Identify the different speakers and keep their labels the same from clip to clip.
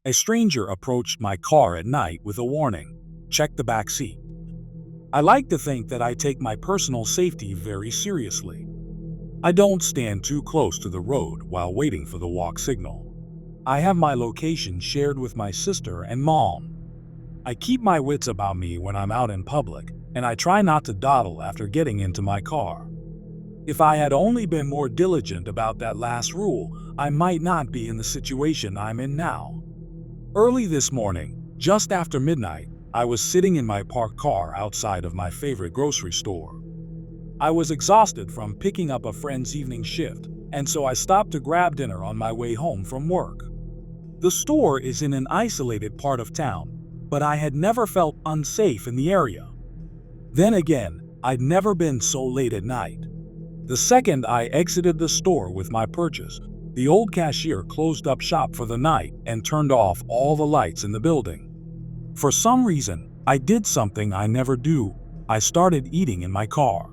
Speaker 1: A stranger approached my car at night with a warning, "Check the back seat." I like to think that I take my personal safety very seriously. I don't stand too close to the road while waiting for the walk signal. I have my location shared with my sister and mom. I keep my wits about me when I'm out in public, and I try not to dawdle after getting into my car. If I had only been more diligent about that last rule, I might not be in the situation I'm in now. Early this morning, just after midnight, I was sitting in my parked car outside of my favorite grocery store. I was exhausted from picking up a friend's evening shift, and so I stopped to grab dinner on my way home from work. The store is in an isolated part of town, but I had never felt unsafe in the area. Then again, I'd never been so late at night. The second I exited the store with my purchase, the old cashier closed up shop for the night and turned off all the lights in the building. For some reason, I did something I never do. I started eating in my car.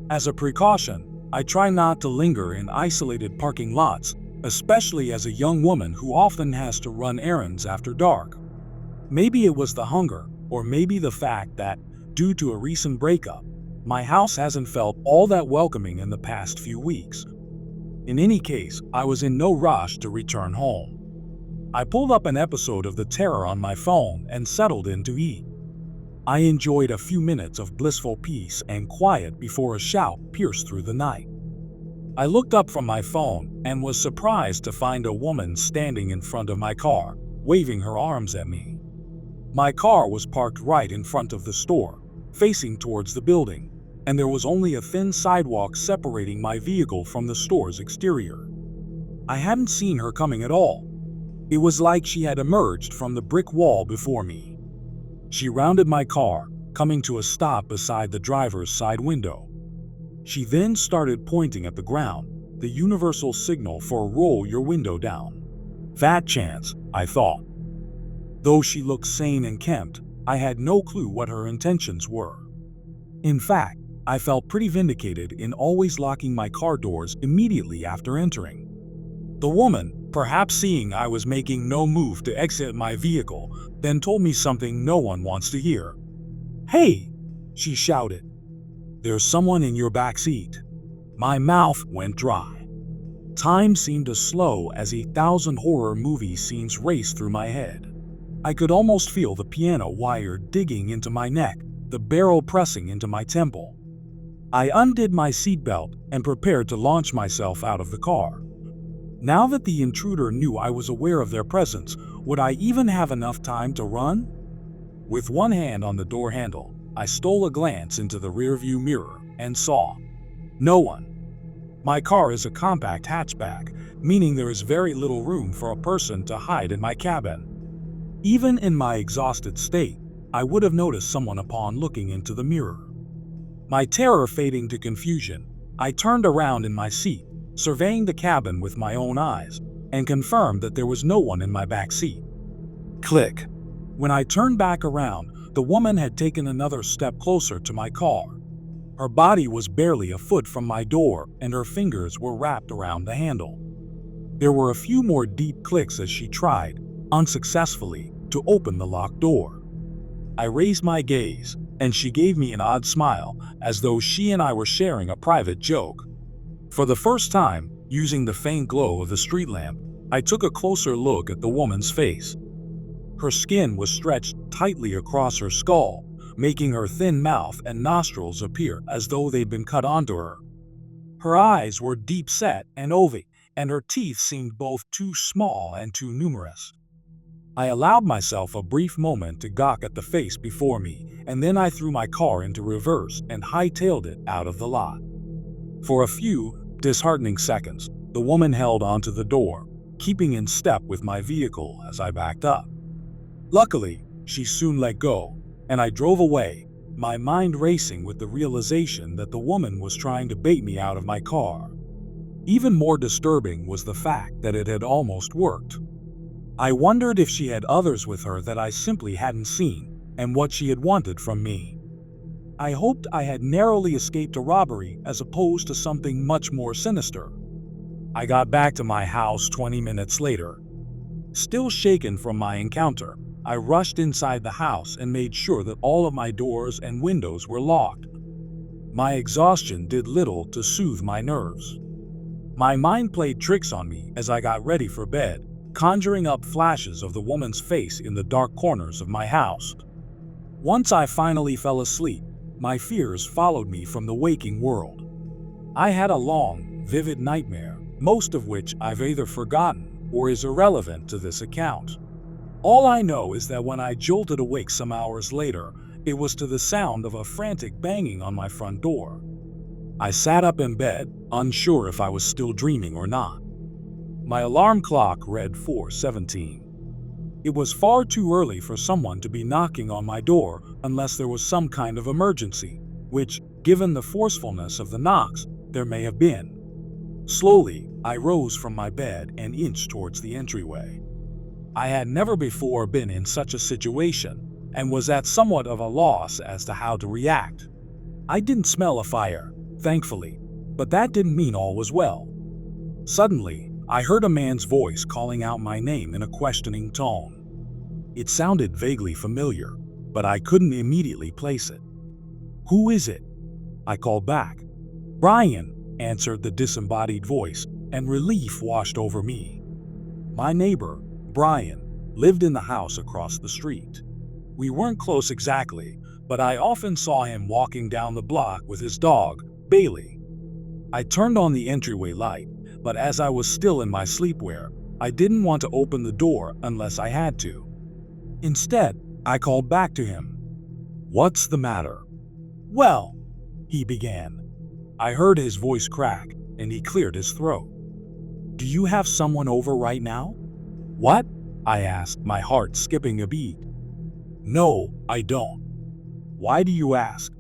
Speaker 1: As a precaution, I try not to linger in isolated parking lots, especially as a young woman who often has to run errands after dark. Maybe it was the hunger, or maybe the fact that, due to a recent breakup, my house hasn't felt all that welcoming in the past few weeks. In any case, I was in no rush to return home. I pulled up an episode of The Terror on my phone and settled in to eat. I enjoyed a few minutes of blissful peace and quiet before a shout pierced through the night. I looked up from my phone and was surprised to find a woman standing in front of my car, waving her arms at me. My car was parked right in front of the store, facing towards the building, and there was only a thin sidewalk separating my vehicle from the store's exterior. I hadn't seen her coming at all. It was like she had emerged from the brick wall before me. She rounded my car, coming to a stop beside the driver's side window. She then started pointing at the ground, the universal signal for roll your window down. Fat chance, I thought. Though she looked sane and kempt, I had no clue what her intentions were. In fact, I felt pretty vindicated in always locking my car doors immediately after entering. The woman, perhaps seeing I was making no move to exit my vehicle, then told me something no one wants to hear. "Hey!" she shouted. "There's someone in your back seat." My mouth went dry. Time seemed to slow as 1,000 horror movie scenes raced through my head. I could almost feel the piano wire digging into my neck, the barrel pressing into my temple. I undid my seatbelt and prepared to launch myself out of the car. Now that the intruder knew I was aware of their presence, would I even have enough time to run? With one hand on the door handle, I stole a glance into the rearview mirror and saw no one. My car is a compact hatchback, meaning there is very little room for a person to hide in my cabin. Even in my exhausted state, I would have noticed someone upon looking into the mirror. My terror fading to confusion, I turned around in my seat, surveying the cabin with my own eyes, and confirmed that there was no one in my back seat. Click. When I turned back around, the woman had taken another step closer to my car. Her body was barely a foot from my door, and her fingers were wrapped around the handle. There were a few more deep clicks as she tried, unsuccessfully, to open the locked door. I raised my gaze, and she gave me an odd smile, as though she and I were sharing a private joke. For the first time, using the faint glow of the street lamp, I took a closer look at the woman's face. Her skin was stretched tightly across her skull, making her thin mouth and nostrils appear as though they'd been cut onto her. Her eyes were deep-set and ovate, and her teeth seemed both too small and too numerous. I allowed myself a brief moment to gawk at the face before me, and then I threw my car into reverse and hightailed it out of the lot. For a few disheartening seconds, the woman held onto the door, keeping in step with my vehicle as I backed up. Luckily, she soon let go, and I drove away, my mind racing with the realization that the woman was trying to bait me out of my car. Even more disturbing was the fact that it had almost worked. I wondered if she had others with her that I simply hadn't seen, and what she had wanted from me. I hoped I had narrowly escaped a robbery as opposed to something much more sinister. I got back to my house 20 minutes later. Still shaken from my encounter, I rushed inside the house and made sure that all of my doors and windows were locked. My exhaustion did little to soothe my nerves. My mind played tricks on me as I got ready for bed, conjuring up flashes of the woman's face in the dark corners of my house. Once I finally fell asleep, my fears followed me from the waking world. I had a long, vivid nightmare, most of which I've either forgotten or is irrelevant to this account. All I know is that when I jolted awake some hours later, it was to the sound of a frantic banging on my front door. I sat up in bed, unsure if I was still dreaming or not. My alarm clock read 4:17. It was far too early for someone to be knocking on my door unless there was some kind of emergency, which, given the forcefulness of the knocks, there may have been. Slowly, I rose from my bed and inched towards the entryway. I had never before been in such a situation and was at somewhat of a loss as to how to react. I didn't smell a fire, thankfully, but that didn't mean all was well. Suddenly, I heard a man's voice calling out my name in a questioning tone. It sounded vaguely familiar, but I couldn't immediately place it. "Who is it?" I called back. "Brian," answered the disembodied voice, and relief washed over me. My neighbor, Brian, lived in the house across the street. We weren't close exactly, but I often saw him walking down the block with his dog, Bailey. I turned on the entryway light, but as I was still in my sleepwear, I didn't want to open the door unless I had to. Instead, I called back to him. "What's the matter?" "Well," he began. I heard his voice crack, and he cleared his throat. "Do you have someone over right now?" "What?" I asked, my heart skipping a beat. "No, I don't." "Why do you ask?"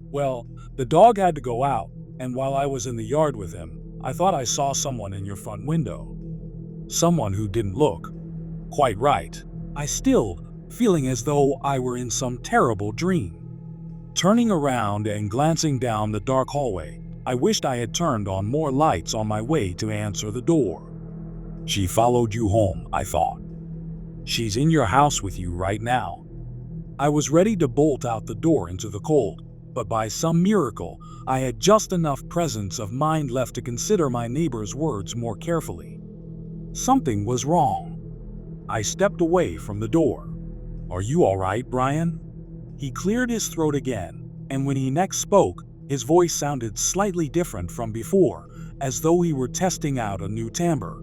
Speaker 1: "Well, the dog had to go out, and while I was in the yard with him, I thought I saw someone in your front window." "Someone who didn't look." "Quite right." I stilled, feeling as though I were in some terrible dream. Turning around and glancing down the dark hallway, I wished I had turned on more lights on my way to answer the door. "She followed you home," I thought. "She's in your house with you right now." I was ready to bolt out the door into the cold, but by some miracle, I had just enough presence of mind left to consider my neighbor's words more carefully. Something was wrong. I stepped away from the door. "Are you all right, Brian?" He cleared his throat again, and when he next spoke, his voice sounded slightly different from before, as though he were testing out a new timbre.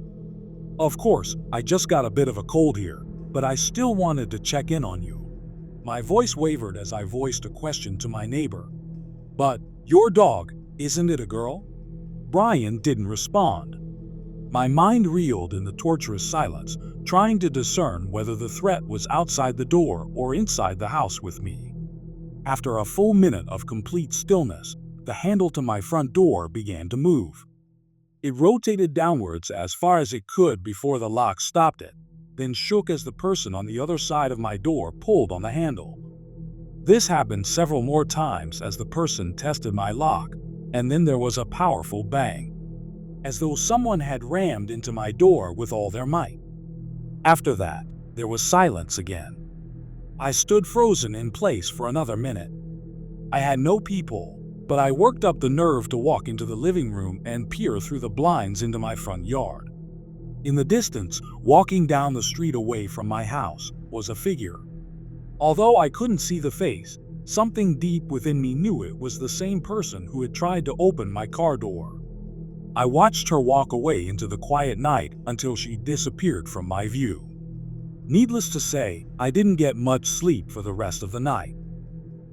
Speaker 1: "Of course, I just got a bit of a cold here, but I still wanted to check in on you." My voice wavered as I voiced a question to my neighbor. "But, your dog, isn't it a girl?" Brian didn't respond. My mind reeled in the torturous silence, trying to discern whether the threat was outside the door or inside the house with me. After a full minute of complete stillness, the handle to my front door began to move. It rotated downwards as far as it could before the lock stopped it, then shook as the person on the other side of my door pulled on the handle. This happened several more times as the person tested my lock, and then there was a powerful bang, as though someone had rammed into my door with all their might. After that, there was silence again. I stood frozen in place for another minute. I had no peephole, but I worked up the nerve to walk into the living room and peer through the blinds into my front yard. In the distance, walking down the street away from my house, was a figure. Although I couldn't see the face, something deep within me knew it was the same person who had tried to open my car door. I watched her walk away into the quiet night until she disappeared from my view. Needless to say, I didn't get much sleep for the rest of the night.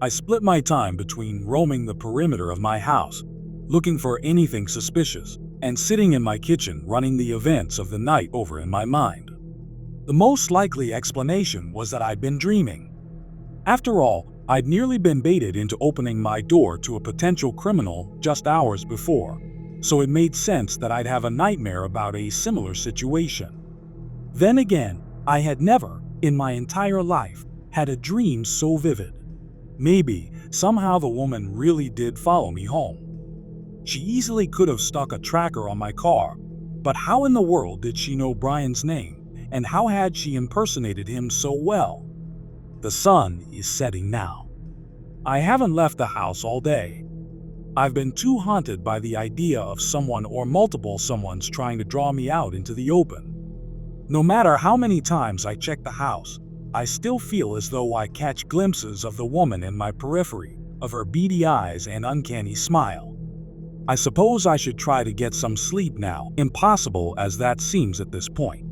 Speaker 1: I split my time between roaming the perimeter of my house, looking for anything suspicious, and sitting in my kitchen running the events of the night over in my mind. The most likely explanation was that I'd been dreaming. After all, I'd nearly been baited into opening my door to a potential criminal just hours before, so it made sense that I'd have a nightmare about a similar situation. Then again, I had never, in my entire life, had a dream so vivid. Maybe, somehow the woman really did follow me home. She easily could have stuck a tracker on my car, but how in the world did she know Brian's name, And how had she impersonated him so well? The sun is setting now. I haven't left the house all day. I've been too haunted by the idea of someone or multiple someones trying to draw me out into the open. No matter how many times I check the house, I still feel as though I catch glimpses of the woman in my periphery, of her beady eyes and uncanny smile. I suppose I should try to get some sleep now, impossible as that seems at this point.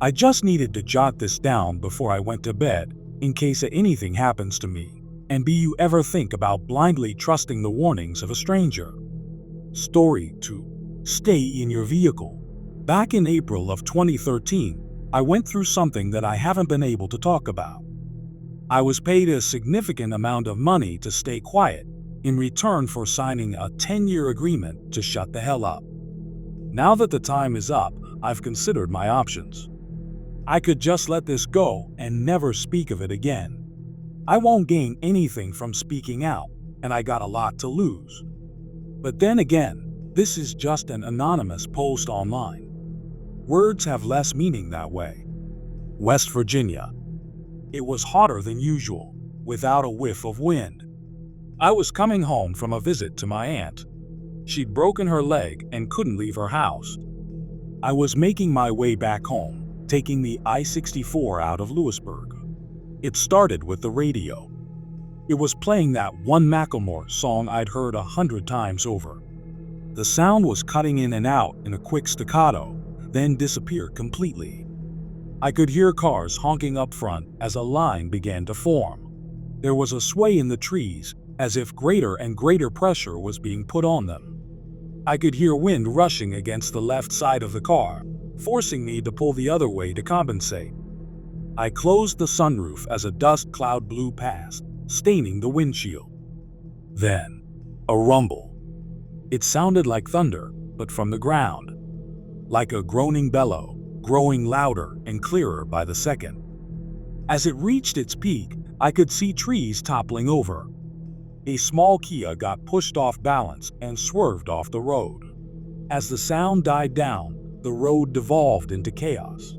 Speaker 1: I just needed to jot this down before I went to bed, in case anything happens to me. And do you ever think about blindly trusting the warnings of a stranger? Story 2. Stay in your vehicle. Back in April of 2013, I went through something that I haven't been able to talk about. I was paid a significant amount of money to stay quiet in return for signing a 10-year agreement to shut the hell up. Now that the time is up, I've considered my options. I could just let this go and never speak of it again. I won't gain anything from speaking out, and I got a lot to lose. But then again, this is just an anonymous post online. Words have less meaning that way. West Virginia. It was hotter than usual, without a whiff of wind. I was coming home from a visit to my aunt. She'd broken her leg and couldn't leave her house. I was making my way back home, taking the I-64 out of Lewisburg. It started with the radio. It was playing that one Macklemore song I'd heard 100 times over. The sound was cutting in and out in a quick staccato, then disappeared completely. I could hear cars honking up front as a line began to form. There was a sway in the trees, as if greater and greater pressure was being put on them. I could hear wind rushing against the left side of the car, forcing me to pull the other way to compensate. I closed the sunroof as a dust cloud blew past, staining the windshield. Then, a rumble. It sounded like thunder, but from the ground. Like a groaning bellow, growing louder and clearer by the second. As it reached its peak, I could see trees toppling over. A small Kia got pushed off balance and swerved off the road. As the sound died down, the road devolved into chaos.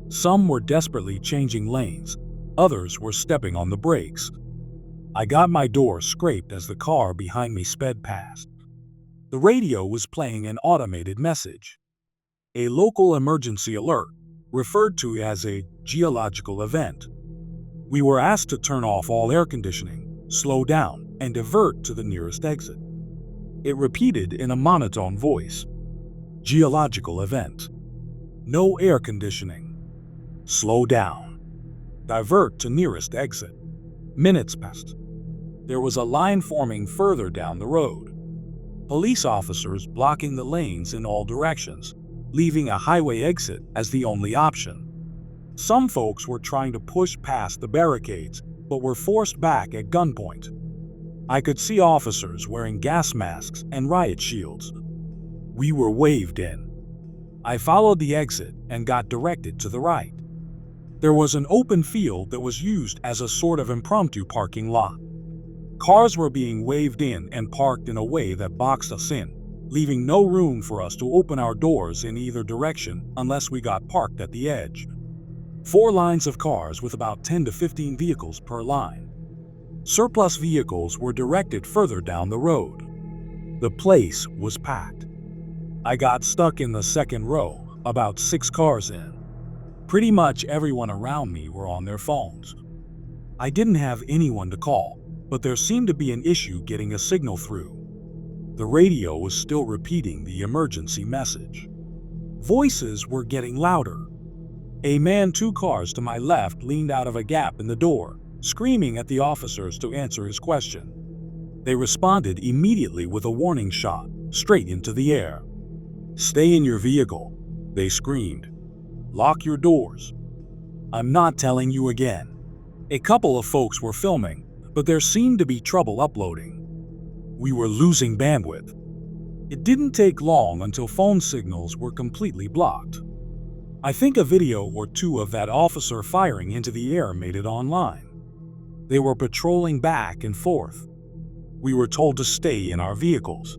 Speaker 1: Some were desperately changing lanes, others were stepping on the brakes. I got my door scraped as the car behind me sped past. The radio was playing an automated message. A local emergency alert, referred to as a geological event. We were asked to turn off all air conditioning, slow down, and divert to the nearest exit. It repeated in a monotone voice. Geological event. No air conditioning. Slow down. Divert to nearest exit. Minutes passed. There was a line forming further down the road. Police officers blocking the lanes in all directions, leaving a highway exit as the only option. Some folks were trying to push past the barricades, but were forced back at gunpoint. I could see officers wearing gas masks and riot shields. We were waved in. I followed the exit and got directed to the right. There was an open field that was used as a sort of impromptu parking lot. Cars were being waved in and parked in a way that boxed us in, leaving no room for us to open our doors in either direction unless we got parked at the edge. 4 lines of cars with about 10 to 15 vehicles per line. Surplus vehicles were directed further down the road. The place was packed. I got stuck in the second row, about 6 cars in. Pretty much everyone around me were on their phones. I didn't have anyone to call, but there seemed to be an issue getting a signal through. The radio was still repeating the emergency message. Voices were getting louder. A man 2 cars to my left leaned out of a gap in the door, screaming at the officers to answer his question. They responded immediately with a warning shot, straight into the air. "Stay in your vehicle," they screamed. "Lock your doors." I'm not telling you again. A couple of folks were filming, but there seemed to be trouble uploading. We were losing bandwidth. It didn't take long until phone signals were completely blocked. I think a video or 2 of that officer firing into the air made it online. They were patrolling back and forth. We were told to stay in our vehicles.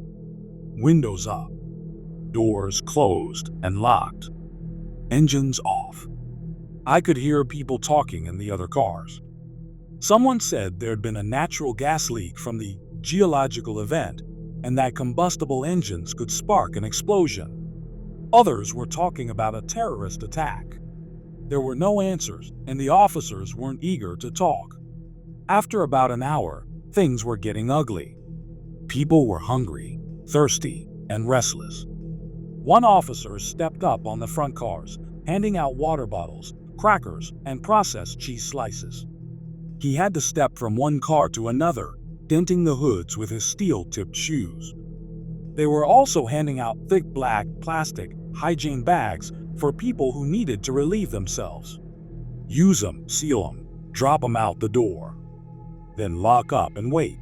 Speaker 1: Windows up. Doors closed and locked. Engines off. I could hear people talking in the other cars. Someone said there had been a natural gas leak from the geological event and that combustible engines could spark an explosion. Others were talking about a terrorist attack. There were no answers, and the officers weren't eager to talk. After about an hour, things were getting ugly. People were hungry, thirsty, and restless. One officer stepped up on the front cars, handing out water bottles, crackers, and processed cheese slices. He had to step from one car to another, denting the hoods with his steel-tipped shoes. They were also handing out thick black plastic hygiene bags for people who needed to relieve themselves. Use them, seal them, drop them out the door. Then lock up and wait.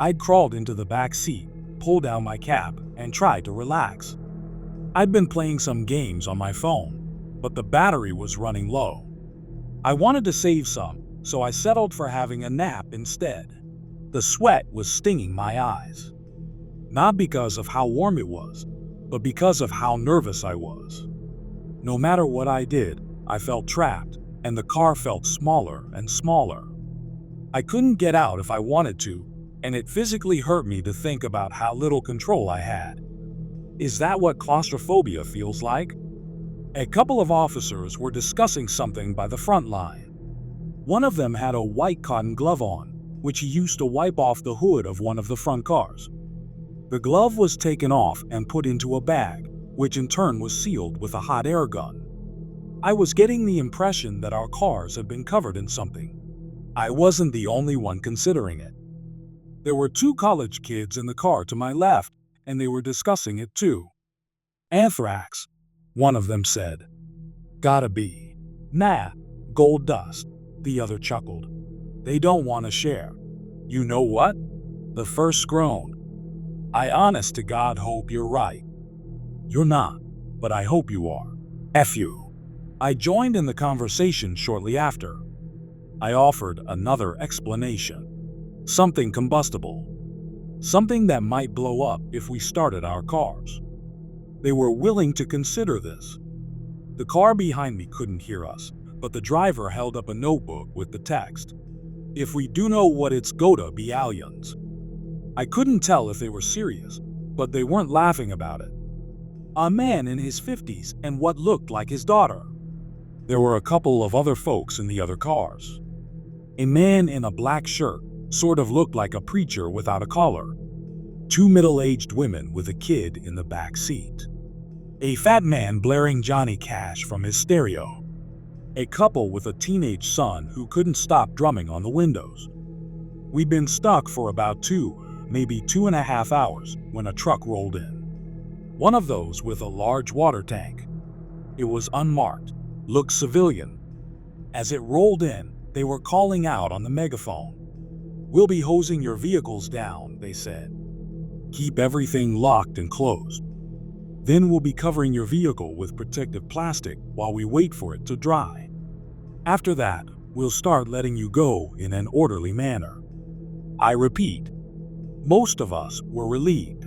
Speaker 1: I'd crawled into the back seat, pulled down my cap, and tried to relax. I'd been playing some games on my phone, but the battery was running low. I wanted to save some, so I settled for having a nap instead. The sweat was stinging my eyes. Not because of how warm it was, but because of how nervous I was. No matter what I did, I felt trapped, and the car felt smaller and smaller. I couldn't get out if I wanted to, and it physically hurt me to think about how little control I had. Is that what claustrophobia feels like? A couple of officers were discussing something by the front line. One of them had a white cotton glove on, which he used to wipe off the hood of one of the front cars. The glove was taken off and put into a bag, which in turn was sealed with a hot air gun. I was getting the impression that our cars had been covered in something. I wasn't the only one considering it. There were two college kids in the car to my left, and they were discussing it too. Anthrax, one of them said. Gotta be. Nah, gold dust, the other chuckled. They don't want to share. You know what? The first groaned. I honest to God hope you're right. You're not, but I hope you are. F you. I joined in the conversation shortly after. I offered another explanation. Something combustible. Something that might blow up if we started our cars. They were willing to consider this. The car behind me couldn't hear us, but the driver held up a notebook with the text. If we do know what it's gotta be aliens. I couldn't tell if they were serious, but they weren't laughing about it. A man in his 50s and what looked like his daughter. There were a couple of other folks in the other cars. A man in a black shirt sort of looked like a preacher without a collar. Two middle-aged women with a kid in the back seat. A fat man blaring Johnny Cash from his stereo. A couple with a teenage son who couldn't stop drumming on the windows. We'd been stuck for about 2.5 hours when a truck rolled in. One of those with a large water tank. It was unmarked, looked civilian. As it rolled in, they were calling out on the megaphone. We'll be hosing your vehicles down, they said. Keep everything locked and closed. Then we'll be covering your vehicle with protective plastic while we wait for it to dry. After that, we'll start letting you go in an orderly manner. I repeat, most of us were relieved.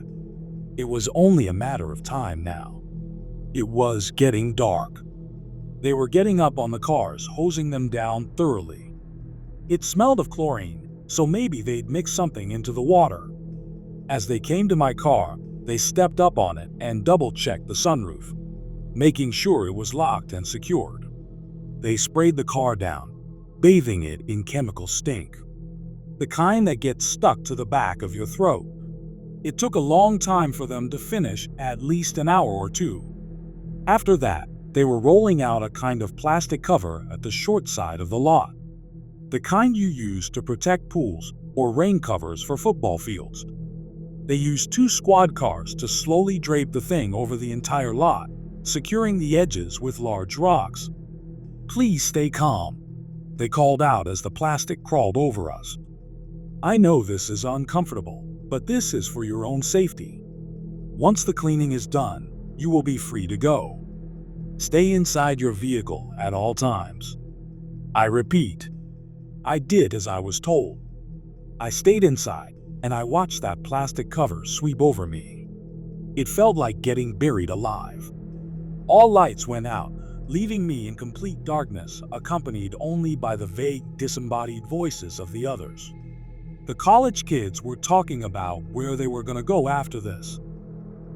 Speaker 1: It was only a matter of time now. It was getting dark. They were getting up on the cars, hosing them down thoroughly. It smelled of chlorine, so maybe they'd mixed something into the water. As they came to my car, they stepped up on it and double-checked the sunroof, making sure it was locked and secured. They sprayed the car down, bathing it in chemical stink. The kind that gets stuck to the back of your throat. It took a long time for them to finish, at least an hour or two. After that, they were rolling out a kind of plastic cover at the short side of the lot. The kind you use to protect pools or rain covers for football fields. They used 2 squad cars to slowly drape the thing over the entire lot, securing the edges with large rocks. Please stay calm, they called out as the plastic crawled over us. I know this is uncomfortable, but this is for your own safety. Once the cleaning is done, you will be free to go. Stay inside your vehicle at all times. I repeat, I did as I was told. I stayed inside, and I watched that plastic cover sweep over me. It felt like getting buried alive. All lights went out, leaving me in complete darkness, accompanied only by the vague, disembodied voices of the others. The college kids were talking about where they were going to go after this.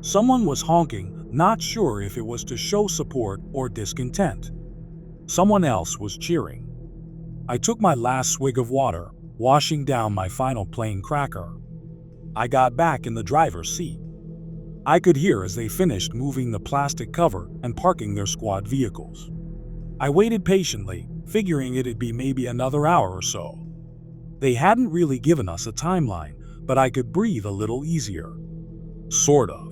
Speaker 1: Someone was honking, not sure if it was to show support or discontent. Someone else was cheering. I took my last swig of water, washing down my final plain cracker. I got back in the driver's seat. I could hear as they finished moving the plastic cover and parking their squad vehicles. I waited patiently, figuring it'd be maybe another hour or so. They hadn't really given us a timeline, but I could breathe a little easier. Sort of.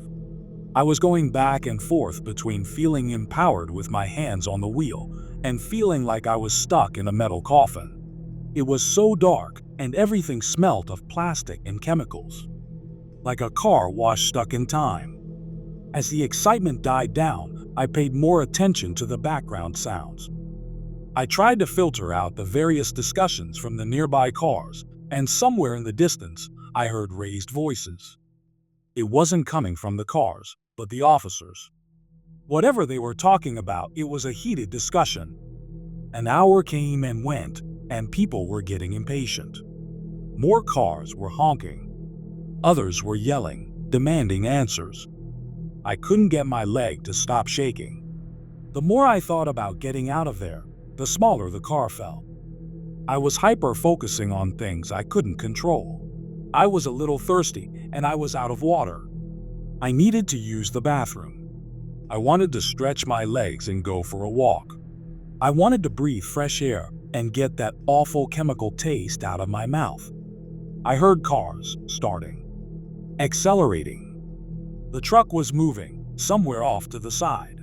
Speaker 1: I was going back and forth between feeling empowered with my hands on the wheel and feeling like I was stuck in a metal coffin. It was so dark, and everything smelt of plastic and chemicals. Like a car wash stuck in time. As the excitement died down, I paid more attention to the background sounds. I tried to filter out the various discussions from the nearby cars, and somewhere in the distance, I heard raised voices. It wasn't coming from the cars, but the officers. Whatever they were talking about, it was a heated discussion. An hour came and went, and people were getting impatient. More cars were honking. Others were yelling, demanding answers. I couldn't get my leg to stop shaking. The more I thought about getting out of there, the smaller the car felt. I was hyper-focusing on things I couldn't control. I was a little thirsty, and I was out of water. I needed to use the bathroom. I wanted to stretch my legs and go for a walk. I wanted to breathe fresh air and get that awful chemical taste out of my mouth. I heard cars starting, accelerating. The truck was moving, somewhere off to the side.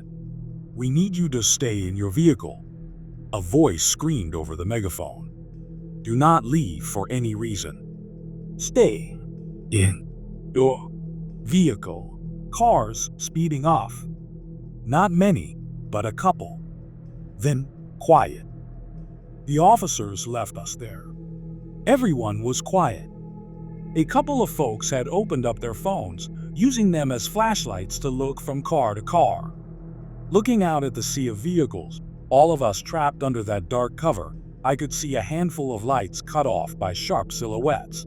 Speaker 1: "We need you to stay in your vehicle," a voice screamed over the megaphone. "Do not leave for any reason. Stay in your vehicle." Cars speeding off. Not many, but a couple. Then, quiet. The officers left us there. Everyone was quiet. A couple of folks had opened up their phones, using them as flashlights to look from car to car. Looking out at the sea of vehicles, all of us trapped under that dark cover, I could see a handful of lights cut off by sharp silhouettes.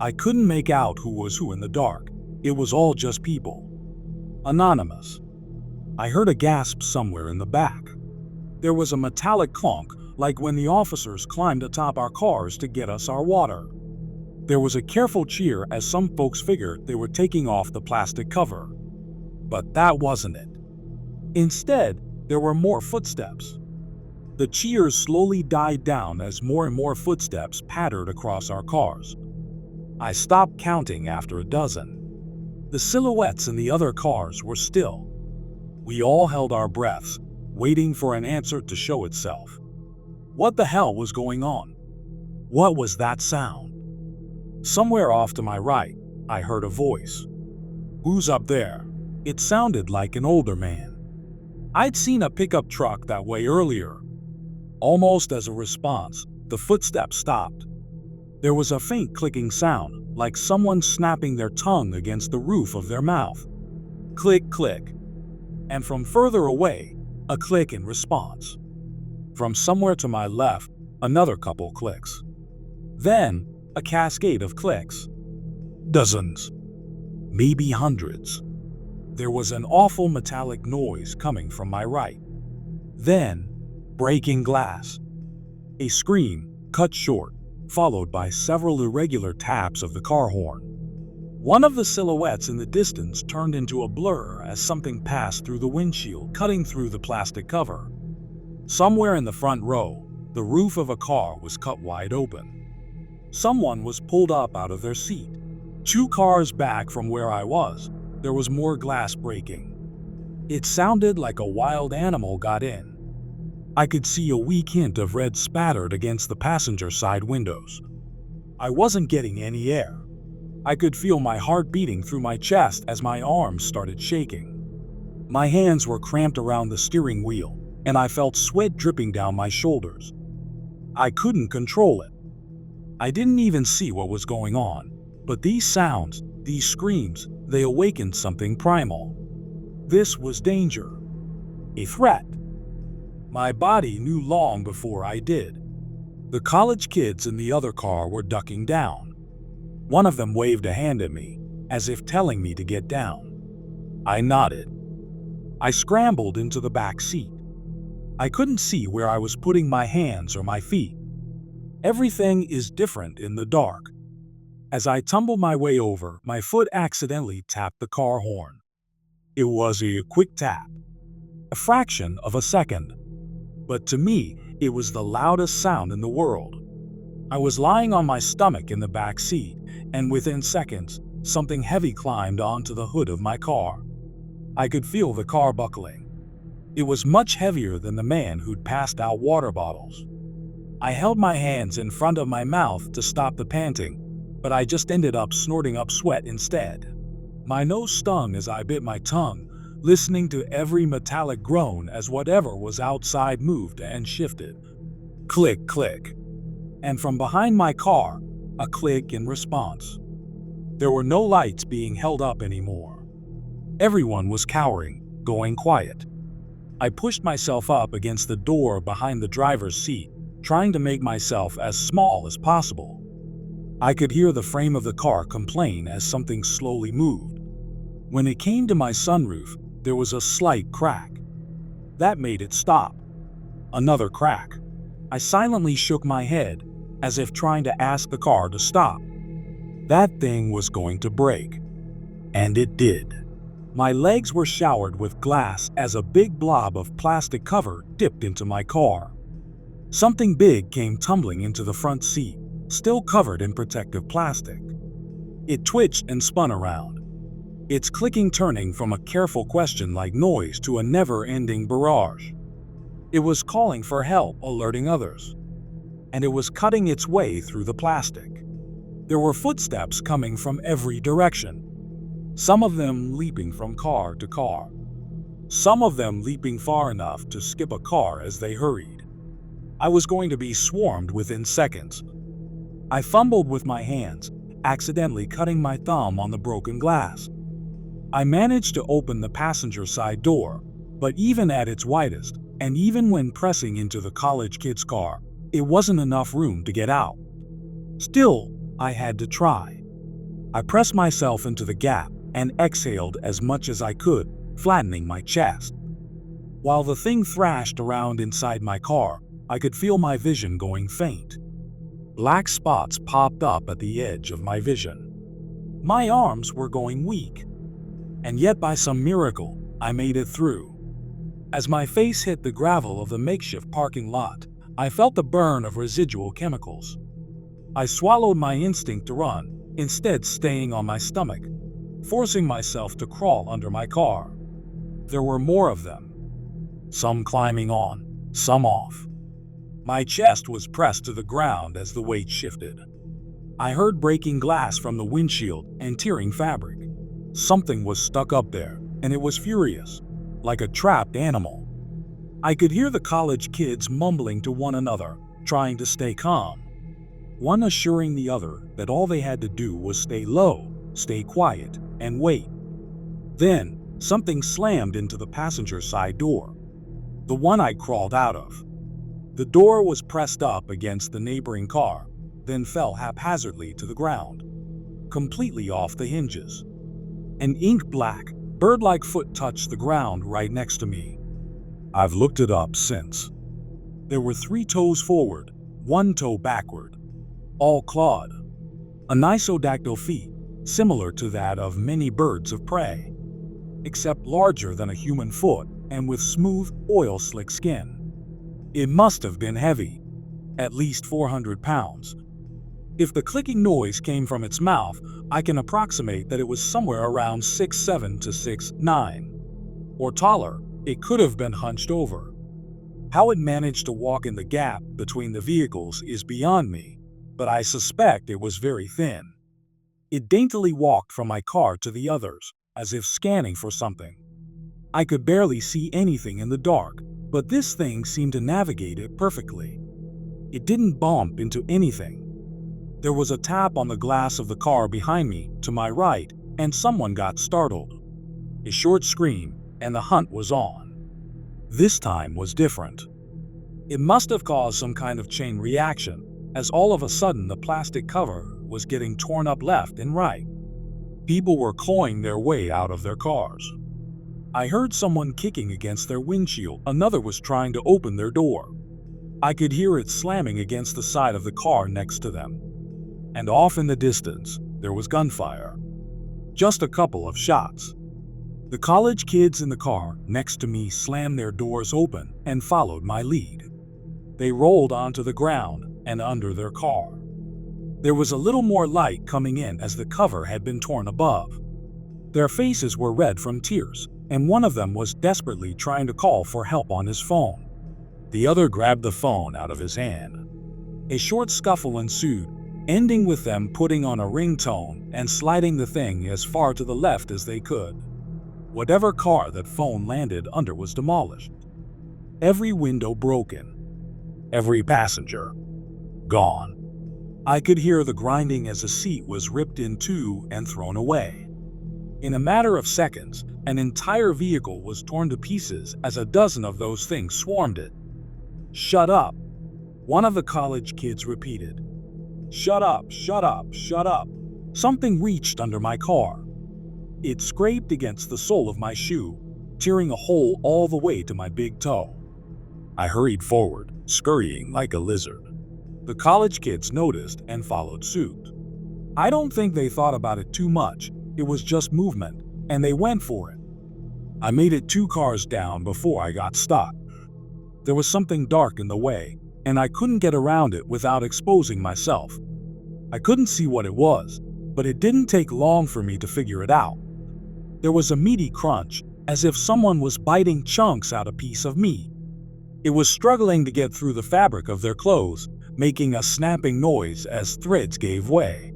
Speaker 1: I couldn't make out who was who in the dark. It was all just people. Anonymous. I heard a gasp somewhere in the back. There was a metallic clunk, like when the officers climbed atop our cars to get us our water. There was a careful cheer as some folks figured they were taking off the plastic cover. But that wasn't it. Instead, there were more footsteps. The cheers slowly died down as more and more footsteps pattered across our cars. I stopped counting after a dozen. The silhouettes in the other cars were still. We all held our breaths, waiting for an answer to show itself. What the hell was going on? What was that sound? Somewhere off to my right, I heard a voice. "Who's up there?" It sounded like an older man. I'd seen a pickup truck that way earlier. Almost as a response, the footsteps stopped. There was a faint clicking sound, like someone snapping their tongue against the roof of their mouth. Click, click. And from further away, a click in response. From somewhere to my left, another couple clicks. Then, a cascade of clicks. Dozens. Maybe hundreds. There was an awful metallic noise coming from my right. Then, breaking glass. A scream, cut short, followed by several irregular taps of the car horn. One of the silhouettes in the distance turned into a blur as something passed through the windshield, cutting through the plastic cover. Somewhere in the front row, the roof of a car was cut wide open. Someone was pulled up out of their seat. 2 cars back from where I was, there was more glass breaking. It sounded like a wild animal got in. I could see a weak hint of red spattered against the passenger side windows. I wasn't getting any air. I could feel my heart beating through my chest as my arms started shaking. My hands were cramped around the steering wheel, and I felt sweat dripping down my shoulders. I couldn't control it. I didn't even see what was going on, but these sounds, these screams, they awakened something primal. This was danger. A threat. My body knew long before I did. The college kids in the other car were ducking down. One of them waved a hand at me, as if telling me to get down. I nodded. I scrambled into the back seat. I couldn't see where I was putting my hands or my feet. Everything is different in the dark. As I tumbled my way over, my foot accidentally tapped the car horn. It was a quick tap, a fraction of a second, but to me, it was the loudest sound in the world. I was lying on my stomach in the back seat, and within seconds, something heavy climbed onto the hood of my car. I could feel the car buckling. It was much heavier than the man who'd passed out water bottles. I held my hands in front of my mouth to stop the panting, but I just ended up snorting up sweat instead. My nose stung as I bit my tongue, listening to every metallic groan as whatever was outside moved and shifted. Click, click. And from behind my car, a click in response. There were no lights being held up anymore. Everyone was cowering, going quiet. I pushed myself up against the door behind the driver's seat, trying to make myself as small as possible. I could hear the frame of the car complain as something slowly moved. When it came to my sunroof, there was a slight crack. That made it stop. Another crack. I silently shook my head, as if trying to ask the car to stop. That thing was going to break. And it did. My legs were showered with glass as a big blob of plastic cover dipped into my car. Something big came tumbling into the front seat, still covered in protective plastic. It twitched and spun around, its clicking turning from a careful question-like noise to a never-ending barrage. It was calling for help, alerting others. And it was cutting its way through the plastic. There were footsteps coming from every direction, some of them leaping from car to car, some of them leaping far enough to skip a car as they hurried. I was going to be swarmed within seconds. I fumbled with my hands, accidentally cutting my thumb on the broken glass. I managed to open the passenger side door, but even at its widest, and even when pressing into the college kid's car, it wasn't enough room to get out. Still, I had to try. I pressed myself into the gap and exhaled as much as I could, flattening my chest. While the thing thrashed around inside my car, I could feel my vision going faint. Black spots popped up at the edge of my vision. My arms were going weak. And yet by some miracle, I made it through. As my face hit the gravel of the makeshift parking lot, I felt the burn of residual chemicals. I swallowed my instinct to run, instead staying on my stomach, forcing myself to crawl under my car. There were more of them, some climbing on, some off. My chest was pressed to the ground as the weight shifted. I heard breaking glass from the windshield and tearing fabric. Something was stuck up there, and it was furious, like a trapped animal. I could hear the college kids mumbling to one another, trying to stay calm. One assuring the other that all they had to do was stay low, stay quiet, and wait. Then, something slammed into the passenger side door, the one I crawled out of. The door was pressed up against the neighboring car, then fell haphazardly to the ground, completely off the hinges. An ink-black, bird-like foot touched the ground right next to me. I've looked it up since. There were 3 toes forward, 1 toe backward, all clawed. Anisodactyl feet, similar to that of many birds of prey, except larger than a human foot and with smooth, oil-slick skin. It must have been heavy, at least 400 pounds. If the clicking noise came from its mouth, I can approximate that it was somewhere around 6'7" to 6'9". Or taller, it could have been hunched over. How it managed to walk in the gap between the vehicles is beyond me, but I suspect it was very thin. It daintily walked from my car to the others, as if scanning for something. I could barely see anything in the dark, but this thing seemed to navigate it perfectly. It didn't bump into anything. There was a tap on the glass of the car behind me, to my right, and someone got startled. A short scream, and the hunt was on. This time was different. It must have caused some kind of chain reaction, as all of a sudden the plastic cover was getting torn up left and right. People were clawing their way out of their cars. I heard someone kicking against their windshield. Another was trying to open their door. I could hear it slamming against the side of the car next to them. And off in the distance, there was gunfire. Just a couple of shots. The college kids in the car next to me slammed their doors open and followed my lead. They rolled onto the ground and under their car. There was a little more light coming in as the cover had been torn above. Their faces were red from tears, and one of them was desperately trying to call for help on his phone. The other grabbed the phone out of his hand. A short scuffle ensued, ending with them putting on a ringtone and sliding the thing as far to the left as they could. Whatever car that phone landed under was demolished. Every window broken. Every passenger gone. I could hear the grinding as a seat was ripped in two and thrown away. In a matter of seconds, an entire vehicle was torn to pieces as a dozen of those things swarmed it. "Shut up," one of the college kids repeated. "Shut up, shut up, shut up." Something reached under my car. It scraped against the sole of my shoe, tearing a hole all the way to my big toe. I hurried forward, scurrying like a lizard. The college kids noticed and followed suit. I don't think they thought about it too much. It was just movement, and they went for it. I made it 2 cars down before I got stuck. There was something dark in the way, and I couldn't get around it without exposing myself. I couldn't see what it was, but it didn't take long for me to figure it out. There was a meaty crunch, as if someone was biting chunks out a piece of meat. It was struggling to get through the fabric of their clothes, making a snapping noise as threads gave way.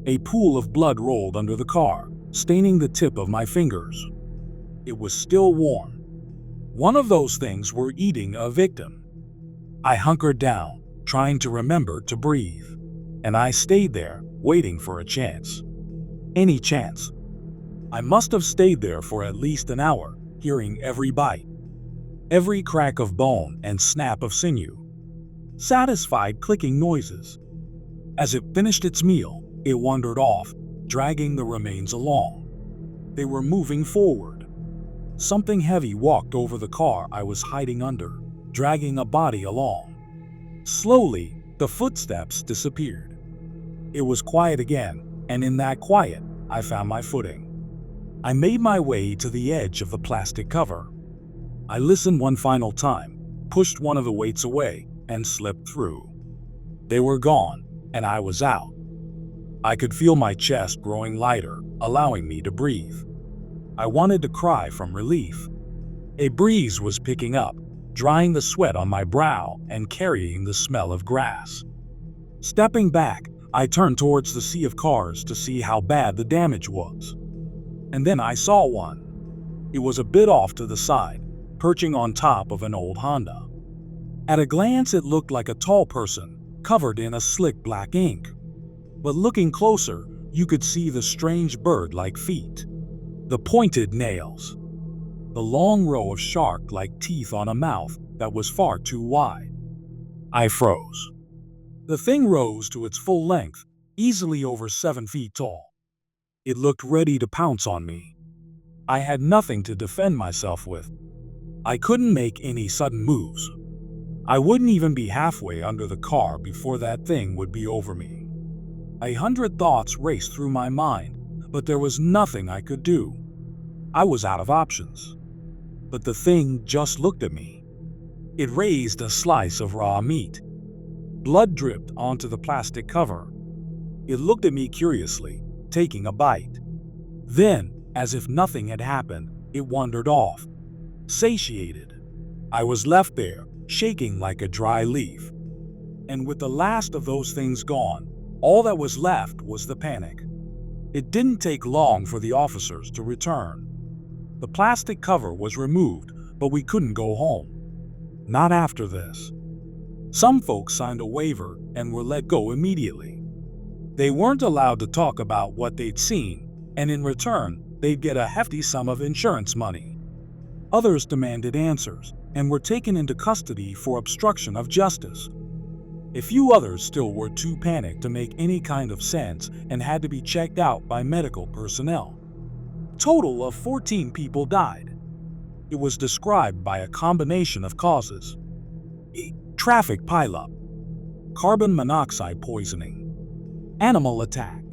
Speaker 1: A pool of blood rolled under the car, staining the tip of my fingers. It was still warm. One of those things were eating a victim. I hunkered down, trying to remember to breathe. And I stayed there, waiting for a chance. Any chance. I must have stayed there for at least an hour, hearing every bite, every crack of bone and snap of sinew. Satisfied clicking noises. As it finished its meal, it wandered off, dragging the remains along. They were moving forward. Something heavy walked over the car I was hiding under, dragging a body along. Slowly, the footsteps disappeared. It was quiet again, and in that quiet, I found my footing. I made my way to the edge of the plastic cover. I listened one final time, pushed one of the weights away, and slipped through. They were gone, and I was out. I could feel my chest growing lighter, allowing me to breathe. I wanted to cry from relief. A breeze was picking up, drying the sweat on my brow and carrying the smell of grass. Stepping back, I turned towards the sea of cars to see how bad the damage was. And then I saw one. It was a bit off to the side, perching on top of an old Honda. At a glance, it looked like a tall person, covered in a slick black ink. But looking closer, you could see the strange bird-like feet, the pointed nails, the long row of shark-like teeth on a mouth that was far too wide. I froze. The thing rose to its full length, easily over 7 feet tall. It looked ready to pounce on me. I had nothing to defend myself with. I couldn't make any sudden moves. I wouldn't even be halfway under the car before that thing would be over me. 100 thoughts raced through my mind, but there was nothing I could do. I was out of options. But the thing just looked at me. It raised a slice of raw meat. Blood dripped onto the plastic cover. It looked at me curiously, taking a bite. Then, as if nothing had happened, it wandered off, satiated. I was left there, shaking like a dry leaf. And with the last of those things gone, all that was left was the panic. It didn't take long for the officers to return. The plastic cover was removed, but we couldn't go home. Not after this. Some folks signed a waiver and were let go immediately. They weren't allowed to talk about what they'd seen, and in return, they'd get a hefty sum of insurance money. Others demanded answers, and were taken into custody for obstruction of justice. A few others still were too panicked to make any kind of sense and had to be checked out by medical personnel. Total of 14 people died. It was described by a combination of causes: traffic pileup, carbon monoxide poisoning, animal attack.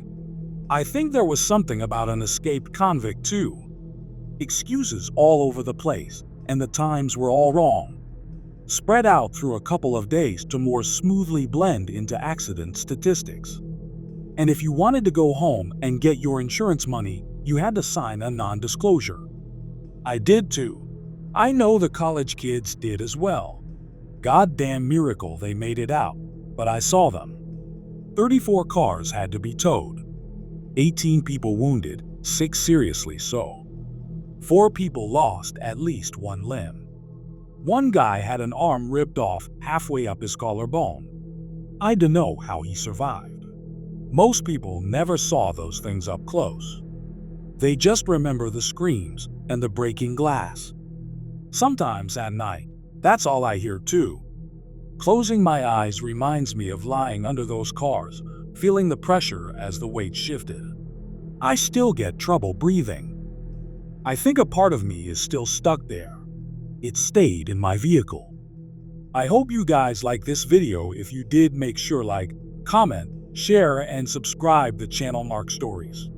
Speaker 1: I think there was something about an escaped convict too. Excuses all over the place, and the times were all wrong, spread out through a couple of days to more smoothly blend into accident statistics. And if you wanted to go home and get your insurance money, you had to sign a non-disclosure. I did too. I know the college kids did as well. Goddamn miracle they made it out, but I saw them. 34 cars had to be towed. 18 people wounded, 6 seriously so. 4 people lost at least one limb. One guy had an arm ripped off halfway up his collarbone. I don't know how he survived. Most people never saw those things up close. They just remember the screams and the breaking glass. Sometimes at night, that's all I hear too. Closing my eyes reminds me of lying under those cars, feeling the pressure as the weight shifted. I still get trouble breathing. I think a part of me is still stuck there. It stayed in my vehicle. I hope you guys like this video. If you did, make sure like, comment, share, and subscribe the channel Mark Stories.